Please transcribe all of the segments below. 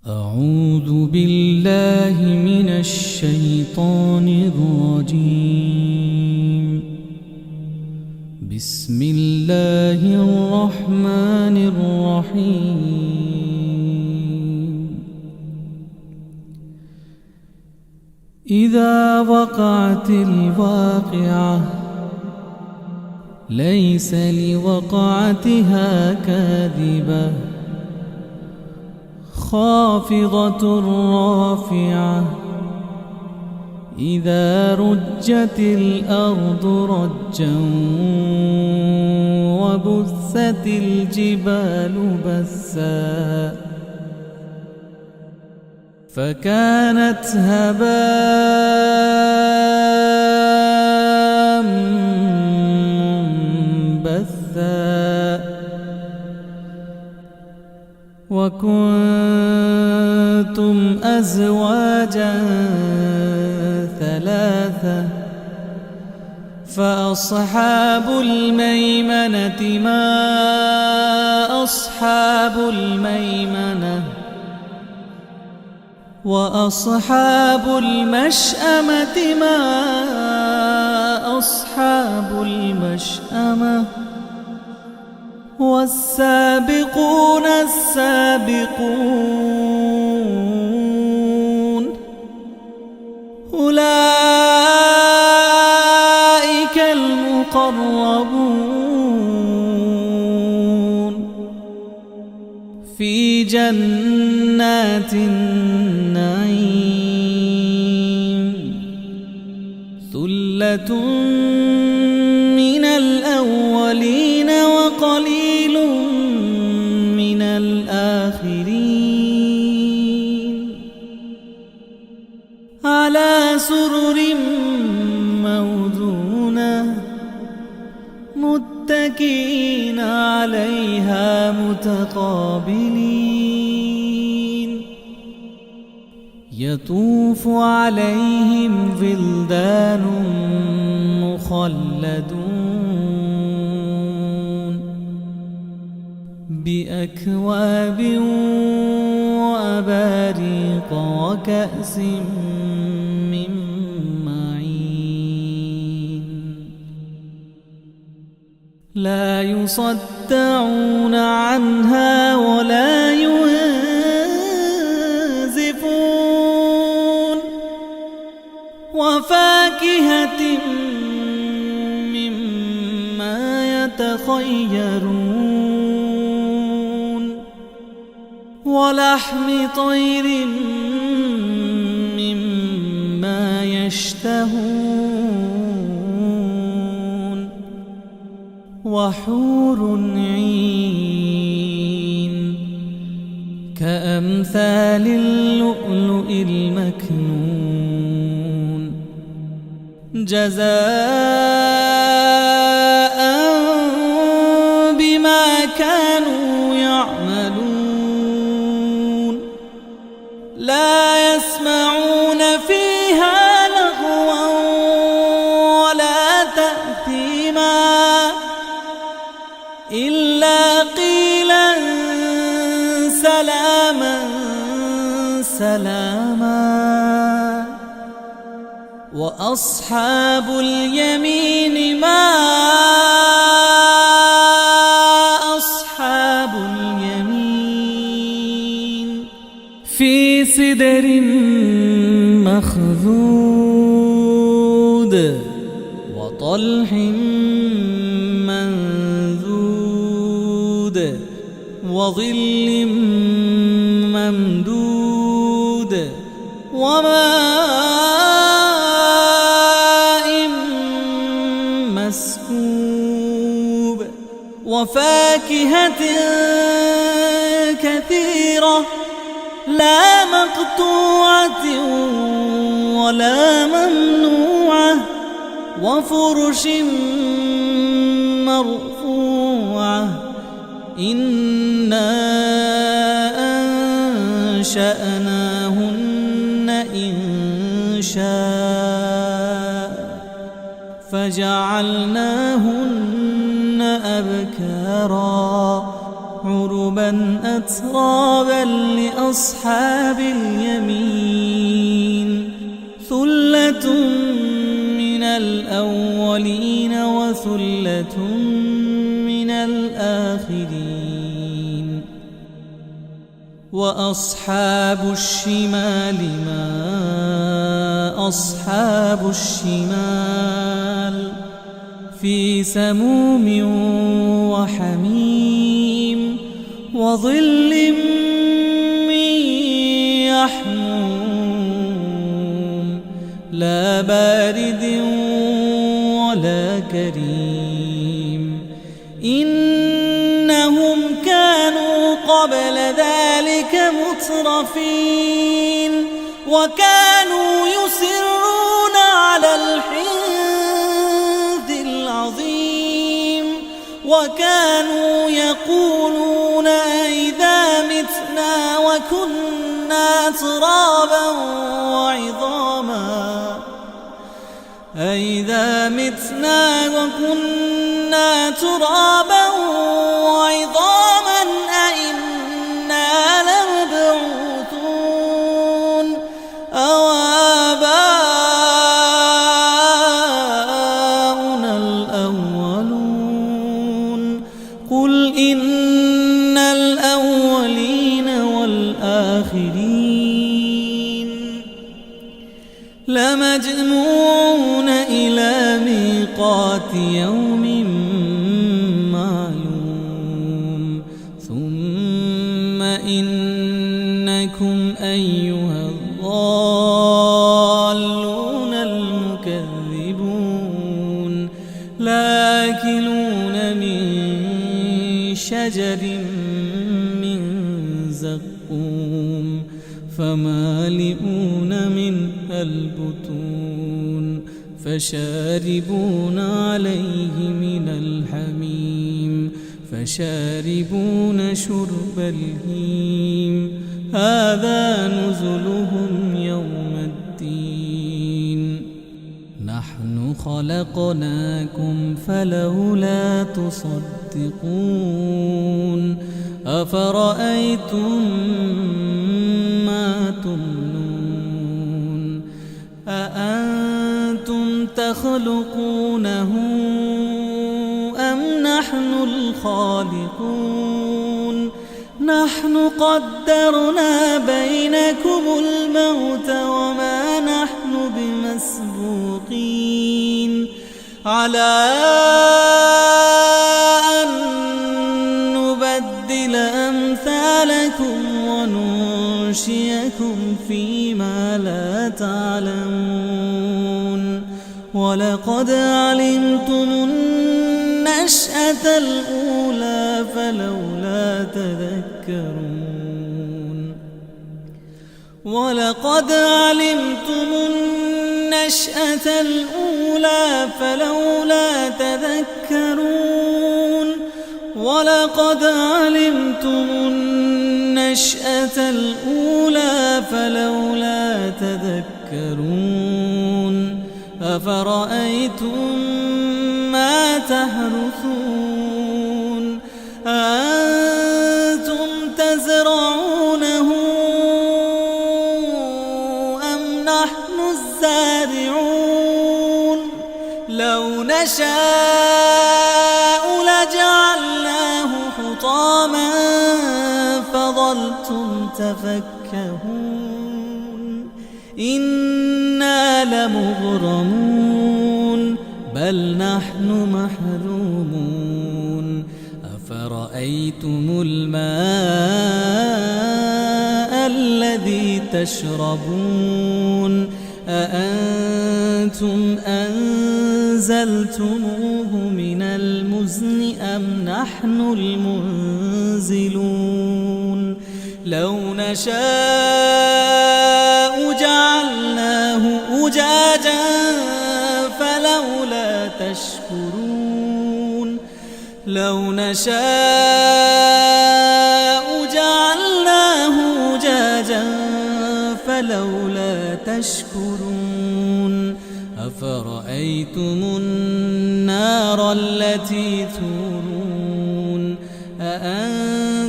أعوذ بالله من الشيطان الرجيم. بسم الله الرحمن الرحيم. إذا وقعت الواقعة ليس لوقعتها كاذبة خافضة رافعة إذا رجت الأرض رجا وبثت الجبال بثا فكانت هباء منبثا وكنتم أزواجا ثلاثة فأصحاب الميمنة ما أصحاب الميمنة وأصحاب المشأمة ما أصحاب المشأمة والسابقون السابقون أولئك المقربون في جنات النعيم ثلة من الأولين وقليل من الآخرين على سرر موضونة متكئين عليها متقابلين يطوف عليهم ولدان مخلدون بأكواب وأباريق وكأس من معين لا يصدعون عنها ولا ينزفون وفاكهة مما يتخيرون ولحم طير مما يشتهون وحور عين كأمثال اللؤلؤ المكنون جزاء بما كانوا يعملون لا يسمعون فيها لغوا ولا تأثيما إلا قيلا سلاما سلاما وأصحاب اليمين ما أصحاب اليمين في سدر مخضود وطلح منضود وظل ممدود وماء مسكوب وفاكهة كثيرة لا مقطوعة ولا ممنوعة وفرش مرفوعة إنا أنشأناهن إنشاء فجعلناهن أبكارا عربا أترابا لأصحاب اليمين ثلة من الأولين وثلة من الآخرين وأصحاب الشمال ما أصحاب الشمال في سموم وحميم وظل من يحموم لا بارد ولا كريم إنهم كانوا قبل ذلك مترفين وكانوا يصرون على الحنث العظيم وكانوا يقولون أئذا متنا وكنا ترابا وعظاما أئذا متنا وكنا ترابا وعظاما أئنا لمبعوثون أو آباؤنا الأولون قل إن الأولين والآخرين لمجموعون إلى ميقات يوم معلوم ثم إنكم أيها الضالون المكذبون لآكلون من شجر من زقوم فمالئون منها البطون فشاربون عليه من الحميم فشاربون شرب الهيم هذا نزلهم يوم الدين نحن خلقناكم فلولا تصدقون أفرأيتم ما تمنون أأنتم تخلقونه أم نحن الخالقون نحن قدرنا بينكم الموت وما نحن بمسبوقين على أن نبدل أمثالكم وننشئكم فيما لا تعلمون ولقد علمتم النشأة الأولى فلولا تذكرون ولقد علمتم النشأة الأولى فلولا تذكرون ولقد علمتم النشأة الأولى فلولا تذكرون أفرأيتم ما تحرثون أأنتم تزرعونه أم نحن الزارعون لو نشاء لجعلناه حطاما فظلتم تفكهون إنا لمغرمون بل نحن محرومون أفرأيتم الماء الذي تشربون أأنتم أنزلتموه من المزن أم نحن المنزلون لو نشاء جعلناه أجاجا فلولا تشكرون لو نشاء جعلناه أجاجا فلولا تشكرون أفرأيتم النار التي تورون أأنتم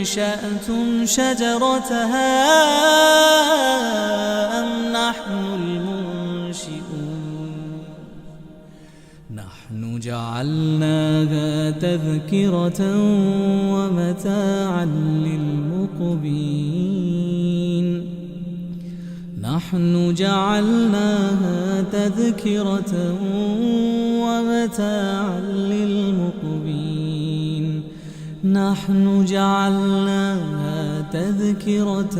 أنشأتم شجرتها أم نحن المنشئون نحن جعلناها تذكرة ومتاعا للمقوين نحن جعلناها تذكرة ومتاعا للمقوين نحن جعلناها تذكرة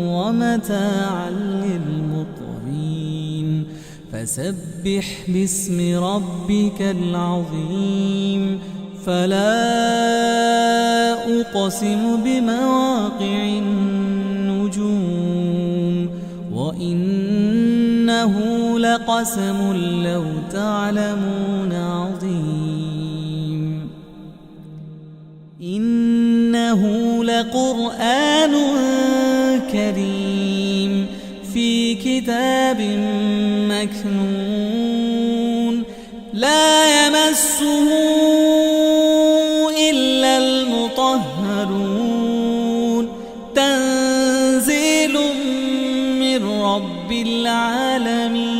ومتاعا للمقوين فسبح باسم ربك العظيم فلا أقسم بمواقع النجوم وإنه لقسم لو تعلمون عظيم إنه لقرآن كريم في كتاب مكنون لا يمسه إلا المطهرون تنزيل من رب العالمين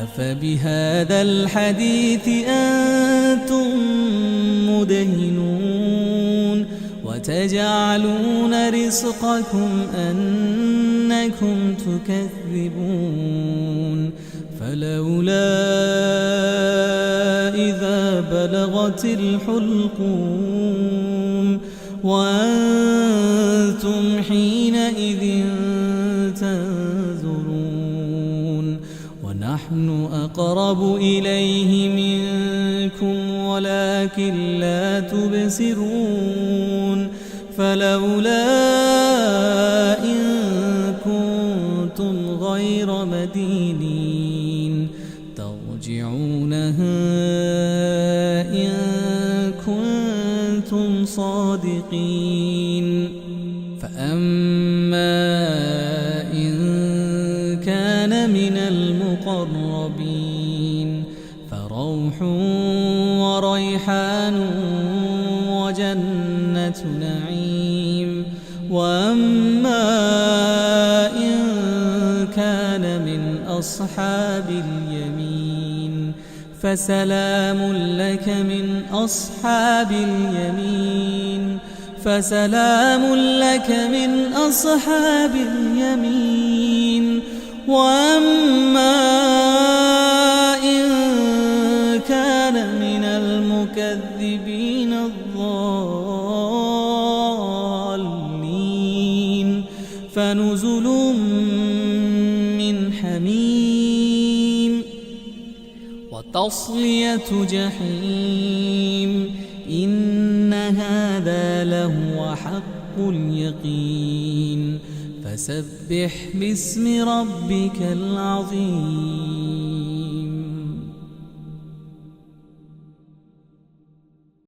أفبهذا الحديث أنتم مدهنون وتجعلون رزقكم أنكم تكذبون فلولا إذا بلغت الحلقوم وأنتم حينئذ تنظرون ونحن أقرب إليه منكم ولكن لا تبصرون فلولا إن كنتم غير مدينين ترجعونها إن كنتم صادقين فأما إن كان من المقربين فروح وريحان وجنة نعيم وأما إن كان من أصحاب اليمين فسلام لك من أصحاب اليمين فسلام لك من أصحاب اليمين وأما إن كان من المكذبين الضالين فنزل من حميم وتصلية جحيم إن هذا لهو حق اليقين فسبح باسم ربك العظيم